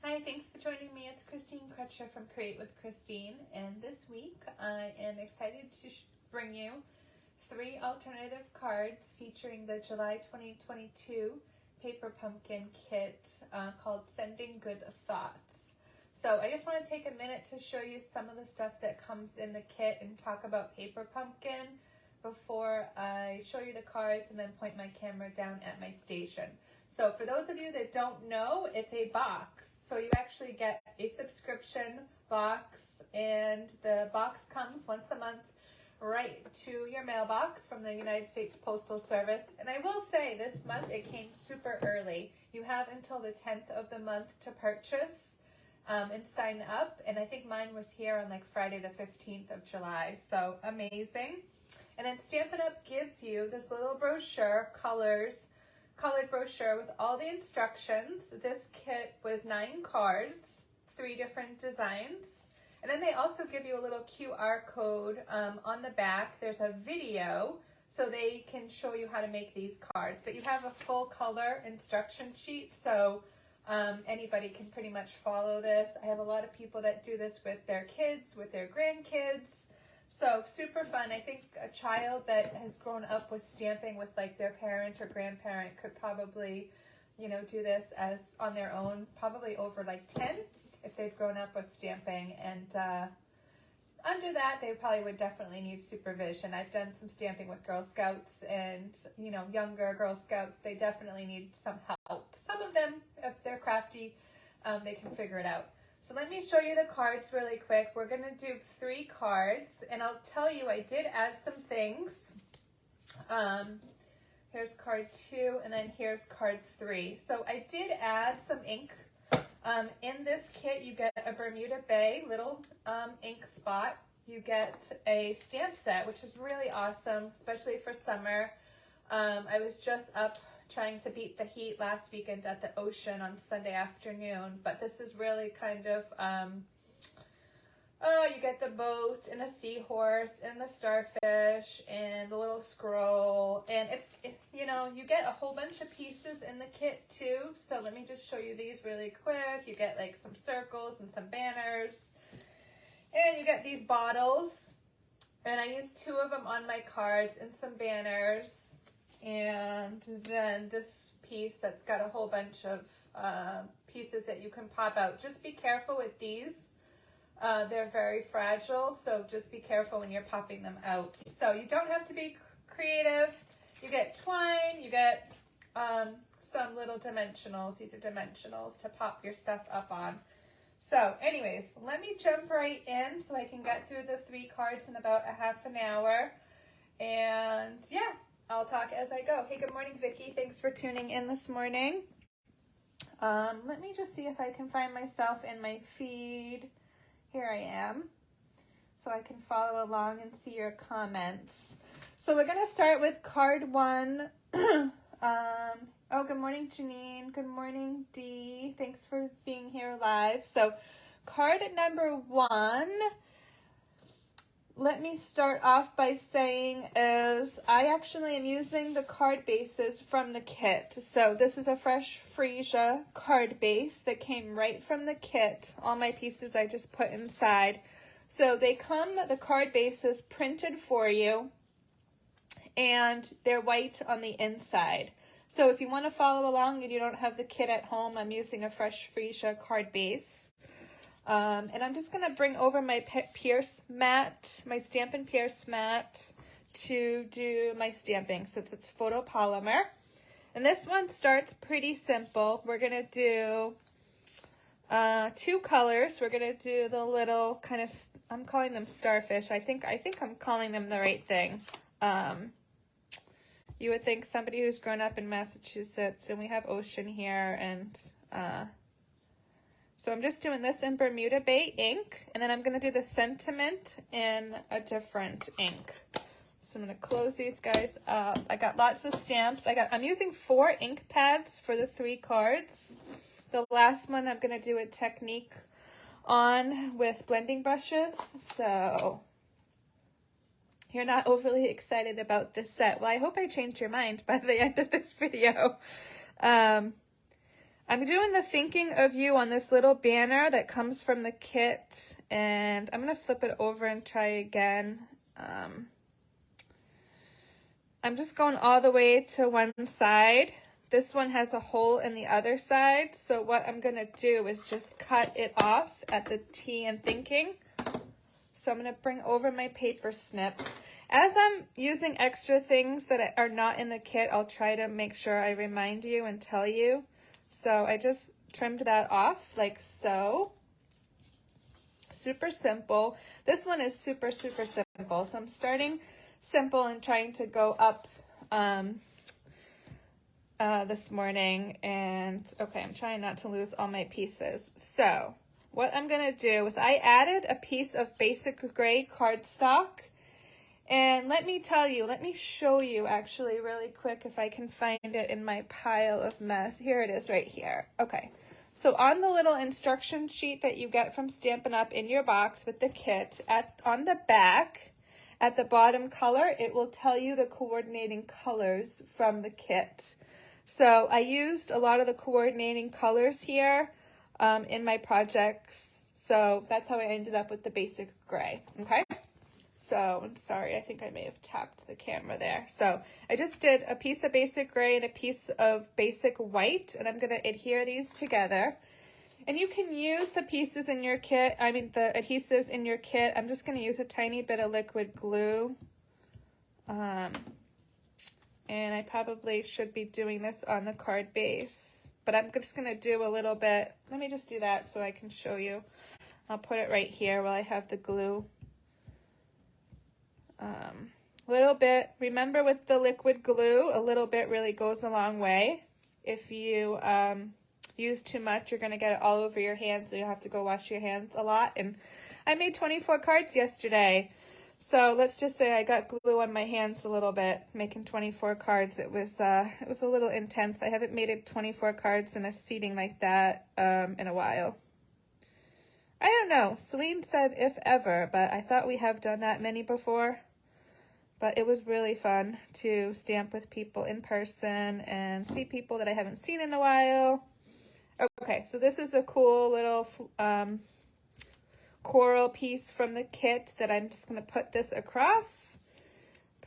Hi, thanks for joining me. It's Christine Crutcher from Create with Christine, and this week I am excited to bring you 3 alternative cards featuring the July 2022 Paper Pumpkin kit called Sending Good Thoughts. So I just want to take a minute to show you some of the stuff that comes in the kit and talk about Paper Pumpkin before I show you the cards and then point my camera down at my station. So for those of you that don't know, it's a box. So you actually get a subscription box, and the box comes once a month right to your mailbox from the United States Postal Service. And I will say this month it came super early. You have until the 10th of the month to purchase and sign up. And I think mine was here on like Friday the 15th of July. So amazing. And then Stampin' Up! Gives you this little brochure, colored brochure with all the instructions. This kit was 9 cards, 3 different designs. And then they also give you a little QR code on the back. There's a video so they can show you how to make these cards. But you have a full color instruction sheet, so anybody can pretty much follow this. I have a lot of people that do this with their kids, with their grandkids. So super fun. I think a child that has grown up with stamping with like their parent or grandparent could probably, do this as on their own, probably over like 10 if they've grown up with stamping. And under that, they probably would definitely need supervision. I've done some stamping with Girl Scouts and, younger Girl Scouts. They definitely need some help. Some of them, if they're crafty, they can figure it out. So let me show you the cards really quick. We're going to do 3 cards, and I'll tell you I did add some things. Here's card 2, and then here's card 3. So I did add some ink. In this kit, you get a Bermuda Bay little ink spot. You get a stamp set, which is really awesome, especially for summer. I was just up trying to beat the heat last weekend at the ocean on Sunday afternoon, but this is really kind of, you get the boat and a seahorse and the starfish and the little scroll, and you get a whole bunch of pieces in the kit too. So let me just show you these really quick. You get like some circles and some banners, and you get these bottles, and I used 2 of them on my cards and some banners. And then this piece that's got a whole bunch of pieces that you can pop out. Just be careful with these. They're very fragile, so just be careful when you're popping them out. So you don't have to be creative. You get twine, you get some little dimensionals. These are dimensionals to pop your stuff up on. So anyways, let me jump right in so I can get through the 3 cards in about a half an hour. And yeah, I'll talk as I go. Hey, good morning, Vicki. Thanks for tuning in this morning. Let me just see if I can find myself in my feed. Here I am, so I can follow along and see your comments. So we're going to start with card 1. Oh, good morning, Janine. Good morning, Dee. Thanks for being here live. So card number 1, let me start off by saying is I actually am using the card bases from the kit. So this is a fresh freesia card base that came right from the kit. All my pieces I just put inside. So they come, the card bases printed for you, and they're white on the inside. So if you want to follow along and you don't have the kit at home, I'm using a fresh freesia card base. And I'm just going to bring over my Pierce mat, my Stampin' Pierce mat, to do my stamping since it's photopolymer. And this one starts pretty simple. We're going to do 2 colors. We're going to do the little kind of, I'm calling them starfish. I think I'm calling them the right thing. You would think somebody who's grown up in Massachusetts, and we have ocean here, and so I'm just doing this in Bermuda Bay ink, and then I'm going to do the sentiment in a different ink. So I'm going to close these guys up. I got lots of stamps. I'm using 4 ink pads for the 3 cards. The last one I'm going to do a technique on with blending brushes. So you're not overly excited about this set. Well, I hope I changed your mind by the end of this video. I'm doing the thinking of you on this little banner that comes from the kit, and I'm going to flip it over and try again. I'm just going all the way to one side. This one has a hole in the other side, so what I'm going to do is just cut it off at the T in thinking. So I'm going to bring over my paper snips. As I'm using extra things that are not in the kit, I'll try to make sure I remind you and tell you. So I just trimmed that off like so. Super simple. This one is super, super simple. So I'm starting simple and trying to go up this morning. And okay, I'm trying not to lose all my pieces. So what I'm going to do is I added a piece of basic gray cardstock. And let me show you actually really quick if I can find it in my pile of mess. Here it is right here. Okay, so on the little instruction sheet that you get from Stampin' Up! In your box with the kit, on the back, at the bottom color, it will tell you the coordinating colors from the kit. So I used a lot of the coordinating colors here in my projects. So that's how I ended up with the basic gray, okay? So, I'm sorry, I think I may have tapped the camera there. So, I just did a piece of basic gray and a piece of basic white, and I'm going to adhere these together. And you can use the pieces in your kit, the adhesives in your kit. I'm just going to use a tiny bit of liquid glue. And I probably should be doing this on the card base. But I'm just going to do a little bit. Let me just do that so I can show you. I'll put it right here while I have the glue. Little bit, remember with the liquid glue, a little bit really goes a long way. If you use too much, you're going to get it all over your hands, so you have to go wash your hands a lot. And I made 24 cards yesterday, so let's just say I got glue on my hands a little bit, making 24 cards. It was a little intense. I haven't made it 24 cards in a seating like that in a while. I don't know. Celine said if ever, but I thought we have done that many before. But it was really fun to stamp with people in person and see people that I haven't seen in a while. Okay, so this is a cool little coral piece from the kit that I'm just going to put this across.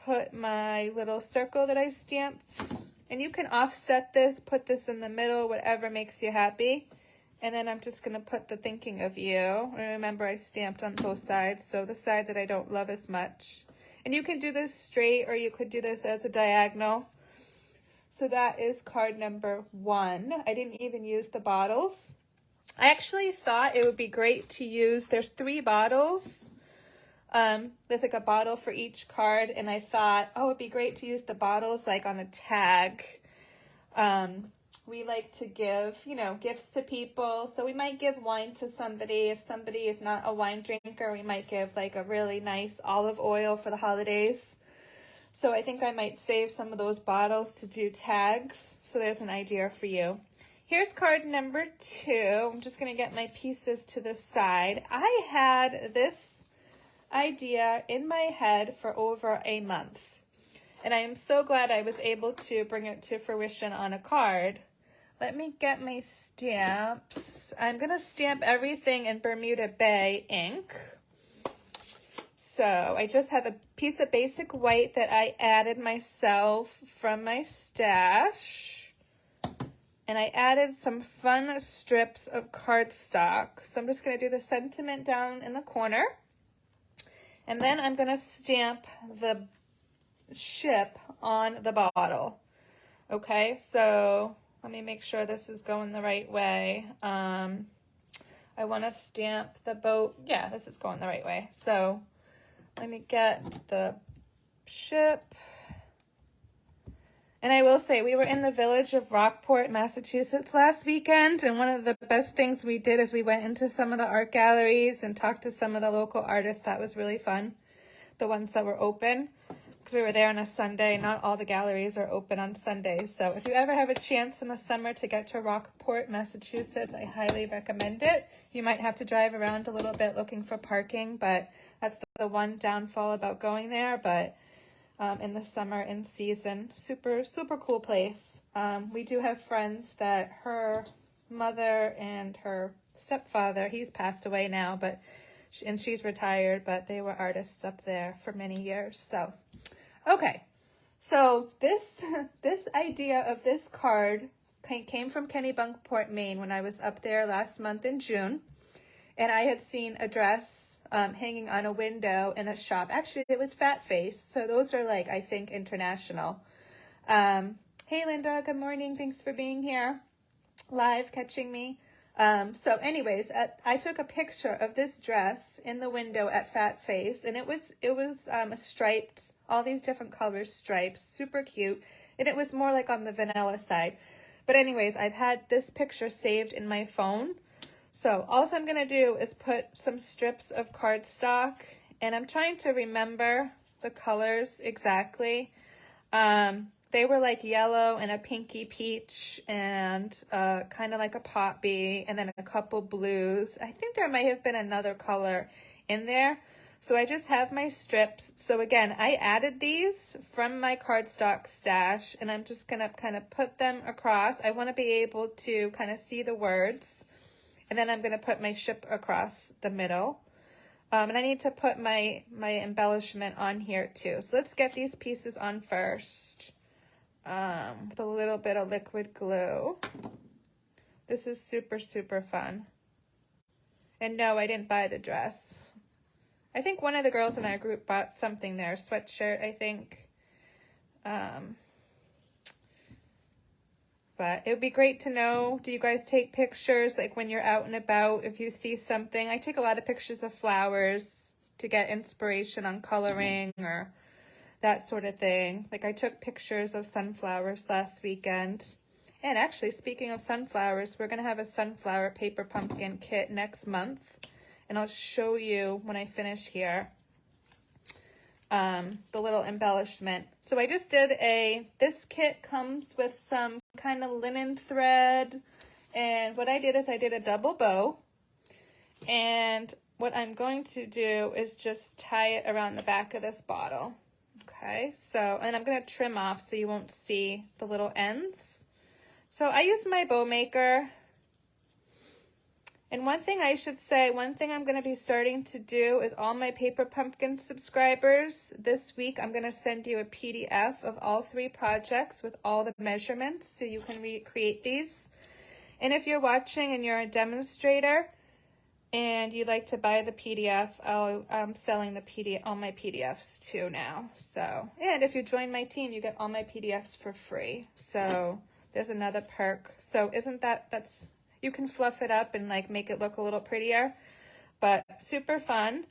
Put my little circle that I stamped. And you can offset this, put this in the middle, whatever makes you happy. And then I'm just going to put the thinking of you. Remember, I stamped on both sides, so the side that I don't love as much. And you can do this straight or you could do this as a diagonal. So that is card number 1. I didn't even use the bottles. I actually thought it would be great to use, there's 3 bottles. There's like a bottle for each card. And I thought, oh, it'd be great to use the bottles like on a tag. We like to give, gifts to people. So we might give wine to somebody. If somebody is not a wine drinker, we might give like a really nice olive oil for the holidays. So I think I might save some of those bottles to do tags. So there's an idea for you. Here's card number 2. I'm just going to get my pieces to the side. I had this idea in my head for over a month. And I am so glad I was able to bring it to fruition on a card. Let me get my stamps. I'm going to stamp everything in Bermuda Bay ink. So I just have a piece of basic white that I added myself from my stash. And I added some fun strips of cardstock. So I'm just going to do the sentiment down in the corner. And then I'm going to stamp the ship on the bottle. Okay, so let me make sure this is going the right way. I want to stamp the boat. Yeah, this is going the right way. So let me get the ship. And I will say, we were in the village of Rockport, Massachusetts last weekend, and one of the best things we did is we went into some of the art galleries and talked to some of the local artists. That was really fun, the ones that were open, because we were there on a Sunday. Not all the galleries are open on Sundays. So if you ever have a chance in the summer to get to Rockport, Massachusetts, I highly recommend it. You might have to drive around a little bit looking for parking, but that's the one downfall about going there. But in the summer in season, super, super cool place. We do have friends that her mother and her stepfather. He's passed away now, and she's retired, but they were artists up there for many years. So, okay. So this idea of this card came from Kennebunkport, Maine, when I was up there last month in June. And I had seen a dress hanging on a window in a shop. Actually, it was Fat Face. So those are like, I think, international. Hey, Linda. Good morning. Thanks for being here. Live, catching me. So anyways, I took a picture of this dress in the window at Fat Face. And it was a striped, all these different colors, stripes. Super cute. And it was more like on the vanilla side. But anyways, I've had this picture saved in my phone. So all I'm going to do is put some strips of cardstock, and I'm trying to remember the colors exactly. They were like yellow and a pinky peach and kind of like a poppy, and then a couple blues. I think there might have been another color in there. So I just have my strips. So again, I added these from my cardstock stash, and I'm just going to kind of put them across. I want to be able to kind of see the words. And then I'm going to put my ship across the middle. And I need to put my embellishment on here too. So let's get these pieces on first with a little bit of liquid glue. This is super, super fun. And no, I didn't buy the dress. I think one of the girls in our group bought something there, a sweatshirt, I think. But it would be great to know, do you guys take pictures like when you're out and about, if you see something? I take a lot of pictures of flowers to get inspiration on coloring or that sort of thing. Like I took pictures of sunflowers last weekend. And actually, speaking of sunflowers, we're going to have a sunflower paper pumpkin kit next month. And I'll show you when I finish here. The little embellishment. So I just did this kit comes with some kind of linen thread, and what I did is I did a double bow, and what I'm going to do is just tie it around the back of this bottle. Okay, so, and I'm going to trim off so you won't see the little ends. So I use my bow maker. And one thing I should say, one thing I'm going to be starting to do is all my Paper Pumpkin subscribers, this week I'm going to send you a PDF of all 3 projects with all the measurements so you can recreate these. And if you're watching and you're a demonstrator and you'd like to buy the PDF, I'm selling all my PDFs too now. So, and if you join my team, you get all my PDFs for free. So there's another perk. So that's... You can fluff it up and like make it look a little prettier, but super fun.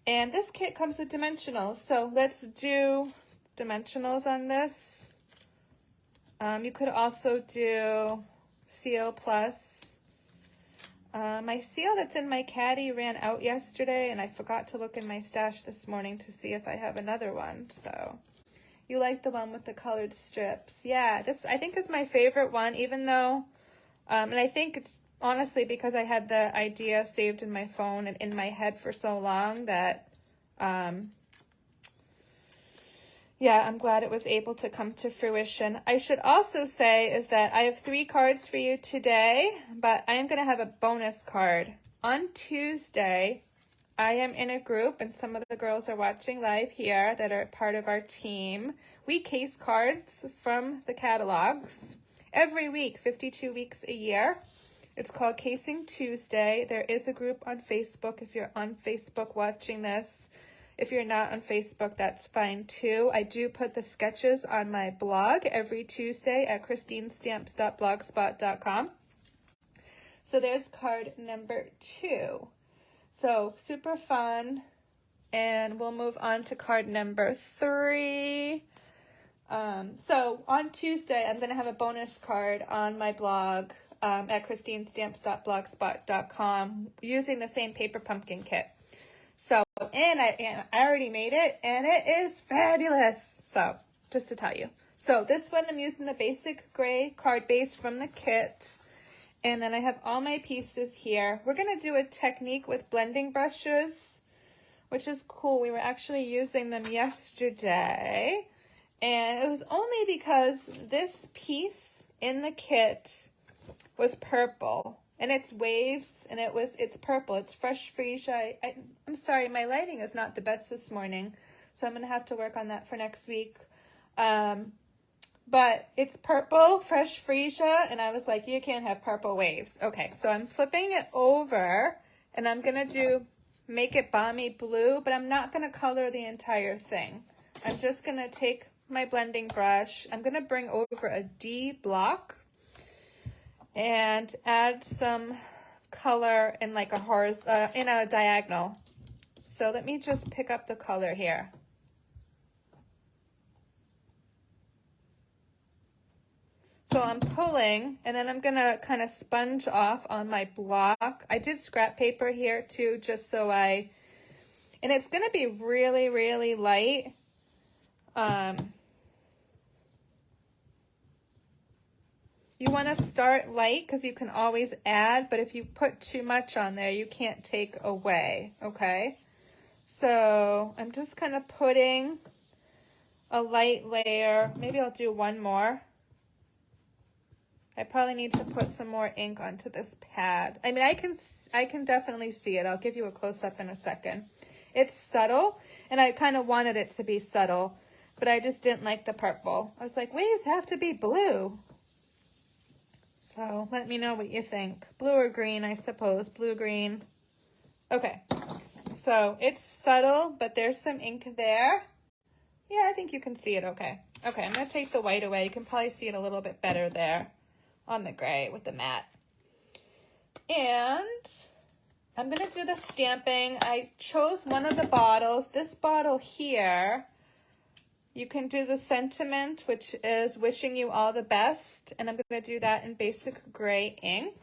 And this kit comes with dimensionals. So let's do dimensionals on this. You could also do Seal Plus. My seal that's in my caddy ran out yesterday, and I forgot to look in my stash this morning to see if I have another one. So you like the one with the colored strips. Yeah, this I think is my favorite one, even though... and I think it's honestly because I had the idea saved in my phone and in my head for so long that, yeah, I'm glad it was able to come to fruition. I should also say is that I have 3 cards for you today, but I am going to have a bonus card. On Tuesday, I am in a group, and some of the girls are watching live here that are part of our team. We case cards from the catalogs. Every week, 52 weeks a year. It's called Casing Tuesday. There is a group on Facebook if you're on Facebook watching this. If you're not on Facebook, that's fine too. I do put the sketches on my blog every Tuesday at christinestamps.blogspot.com. So there's card number 2. So super fun. And we'll move on to card number 3. So on Tuesday, I'm going to have a bonus card on my blog at christinestamps.blogspot.com using the same paper pumpkin kit. So, and I already made it, and it is fabulous. So, just to tell you. So, this one I'm using the basic gray card base from the kit. And then I have all my pieces here. We're going to do a technique with blending brushes, which is cool. We were actually using them yesterday. And it was only because this piece in the kit was purple. And it's waves, and it's purple. It's fresh freesia. I'm sorry, my lighting is not the best this morning, so I'm going to have to work on that for next week. But it's purple, fresh freesia, and I was like, you can't have purple waves. Okay, so I'm flipping it over, and I'm going to make it balmy blue, but I'm not going to color the entire thing. I'm just going to take my blending brush. I'm going to bring over a D block and add some color in like in a diagonal. So let me just pick up the color here. So I'm pulling, and then I'm gonna kind of sponge off on my block. I did scrap paper here too, just so and it's gonna be really, really light. You want to start light because you can always add, but if you put too much on there, you can't take away, okay? So I'm just kind of putting a light layer. Maybe I'll do one more. I probably need to put some more ink onto this pad. I mean, I can definitely see it. I'll give you a close-up in a second. It's subtle, and I kind of wanted it to be subtle, but I just didn't like the purple. I was like, waves have to be blue. So let me know what you think. Blue or green, I suppose. Blue, green. Okay. So it's subtle, but there's some ink there. Yeah, I think you can see it okay. Okay, I'm going to take the white away. You can probably see it a little bit better there on the gray with the matte. And I'm going to do the stamping. I chose one of the bottles. This bottle here, you can do the sentiment, which is wishing you all the best. And I'm going to do that in basic gray ink.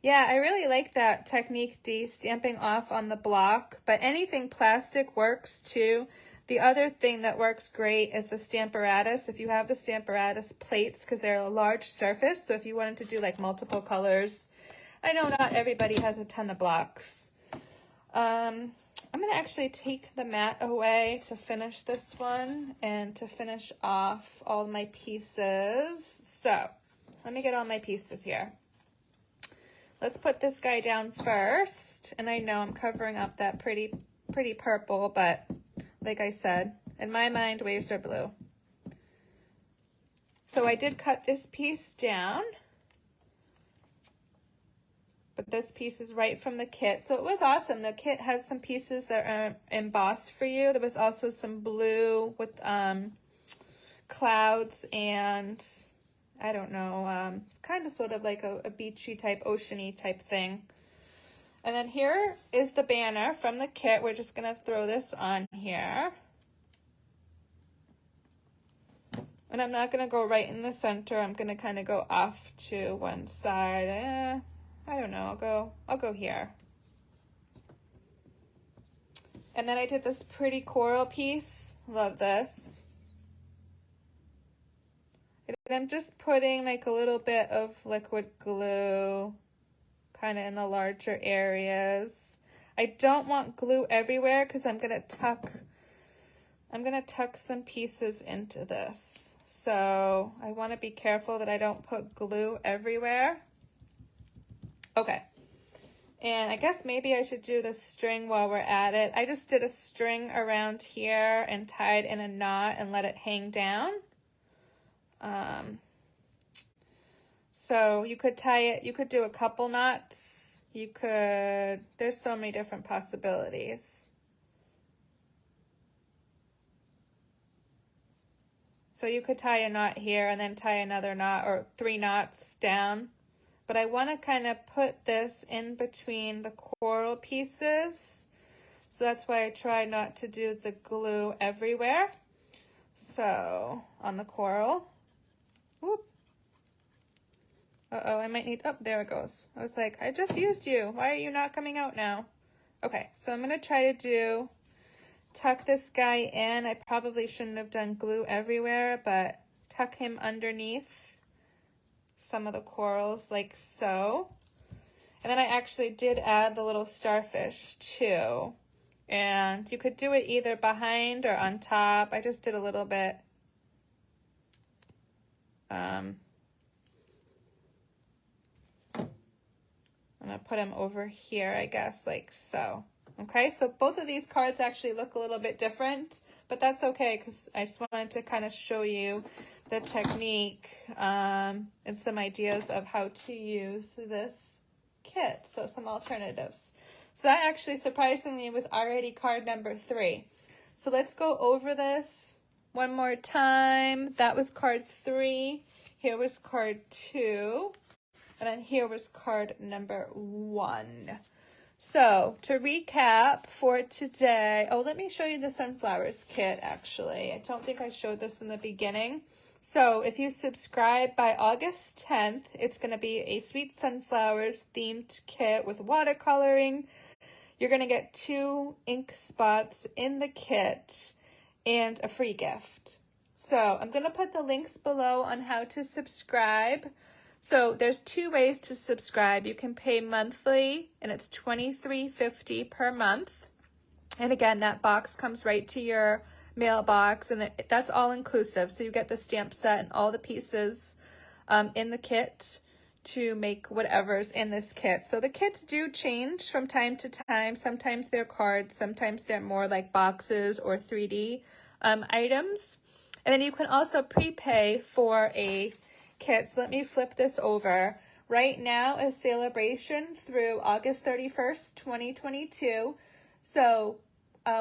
Yeah, I really like that Technique D, stamping off on the block, but anything plastic works too. The other thing that works great is the Stamparatus. If you have the Stamparatus plates, because they're a large surface, so if you wanted to do like multiple colors, I know not everybody has a ton of blocks. I'm going to actually take the mat away to finish this one and to finish off all my pieces. So let me get all my pieces here. Let's put this guy down first. And I know I'm covering up that pretty purple, but like I said, in my mind, waves are blue. So I did cut this piece down. But this piece is right from the kit. So it was awesome. The kit has some pieces that are embossed for you. There was also some blue with clouds and I don't know. It's kind of sort of like a beachy type, oceany type thing. And then here is the banner from the kit. We're just going to throw this on here. And I'm not going to go right in the center. I'm going to kind of go off to one side. I don't know, I'll go here. And then I did this pretty coral piece. Love this. And I'm just putting like a little bit of liquid glue kind of in the larger areas. I don't want glue everywhere because I'm gonna tuck some pieces into this. So I want to be careful that I don't put glue everywhere. Okay, and I guess maybe I should do the string while we're at it. I just did a string around here and tied in a knot and let it hang down. So you could tie it, you could do a couple knots. There's so many different possibilities. So you could tie a knot here and then tie another knot or 3 knots down. But I want to kind of put this in between the coral pieces. So that's why I try not to do the glue everywhere. So on the coral. Whoop. Uh-oh, I might need, oh, there it goes. I was like, I just used you. Why are you not coming out now? Okay, so I'm going to try to tuck this guy in. I probably shouldn't have done glue everywhere, but tuck him underneath some of the corals like so. And then I actually did add the little starfish too. And you could do it either behind or on top. I just did a little bit I'm going to put them over here, I guess, like so. Okay, so both of these cards actually look a little bit different, but that's okay because I just wanted to kind of show you the technique and some ideas of how to use this kit. So some alternatives. So that actually surprisingly was already card number 3. So let's go over this one more time. That was card 3. Here was card 2. And then here was card number 1. So to recap for today, oh, let me show you the sunflowers kit actually. I don't think I showed this in the beginning. So if you subscribe by August 10th, it's going to be a Sweet Sunflowers themed kit with watercoloring. You're going to get 2 ink spots in the kit and a free gift. So I'm going to put the links below on how to subscribe. So there's 2 ways to subscribe. You can pay monthly, and it's $23.50 per month. And again, that box comes right to your mailbox, and that's all inclusive. So you get the stamp set and all the pieces in the kit to make whatever's in this kit. So the kits do change from time to time. Sometimes they're cards, sometimes they're more like boxes or 3D items. And then you can also prepay for a kit. So let me flip this over. Right now is celebration through August 31st, 2022. So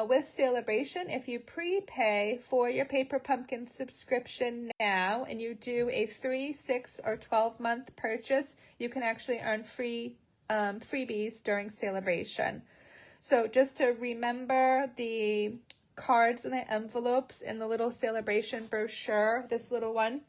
with celebration, if you prepay for your Paper Pumpkin subscription now and you do a 3, 6, or 12-month purchase, you can actually earn freebies during celebration. So just to remember, the cards and the envelopes in the little celebration brochure, this little one,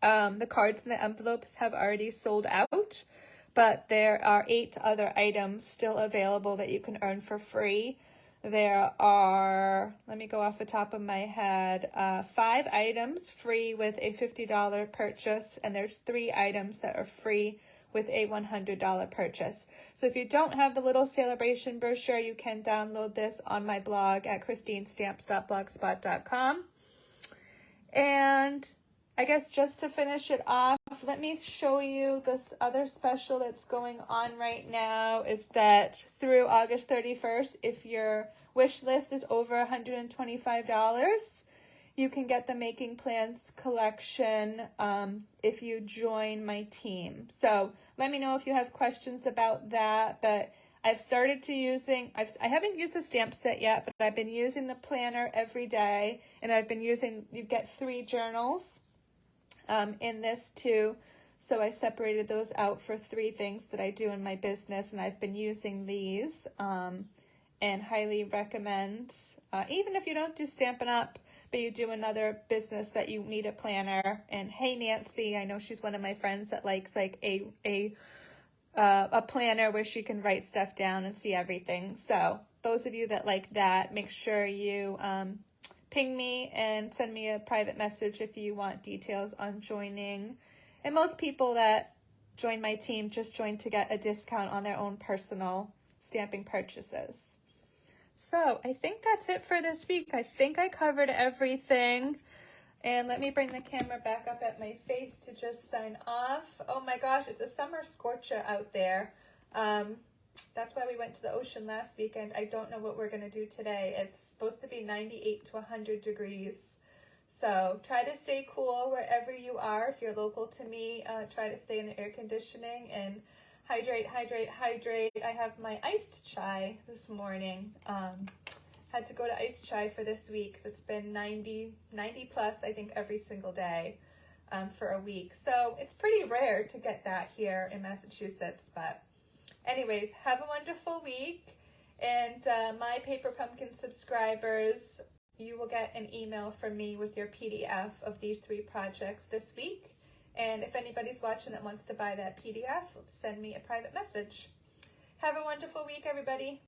the cards and the envelopes have already sold out, but there are 8 other items still available that you can earn for free. There are, let me go off the top of my head, 5 items free with a $50 purchase, and there's 3 items that are free with a $100 purchase. So if you don't have the little celebration brochure, you can download this on my blog at christinestamps.blogspot.com. And I guess just to finish it off, let me show you this other special that's going on right now is that through August 31st, if your wish list is over $125, you can get the Making Plans collection if you join my team. So let me know if you have questions about that, but I've started to I haven't used the stamp set yet, but I've been using the planner every day, and I've been using, you get 3 journals in this too. So I separated those out for 3 things that I do in my business, and I've been using these and highly recommend, even if you don't do Stampin' Up, but you do another business that you need a planner. And hey, Nancy, I know she's one of my friends that likes like a planner where she can write stuff down and see everything. So those of you that like that, make sure you ping me and send me a private message if you want details on joining. And most people that join my team just join to get a discount on their own personal stamping purchases. So I think that's it for this week. I think I covered everything. And let me bring the camera back up at my face to just sign off. Oh my gosh, it's a summer scorcher out there. That's why we went to the ocean last weekend. I don't know what we're going to do today. It's supposed to be 98 to 100 degrees. So try to stay cool wherever you are. If you're local to me, try to stay in the air conditioning and hydrate, hydrate, hydrate. I have my iced chai this morning. Had to go to iced chai for this week because it's been 90 plus, I think, every single day for a week. So it's pretty rare to get that here in Massachusetts. But anyways, have a wonderful week. And my Paper Pumpkin subscribers, you will get an email from me with your PDF of these 3 projects this week. And if anybody's watching that wants to buy that PDF, send me a private message. Have a wonderful week, everybody.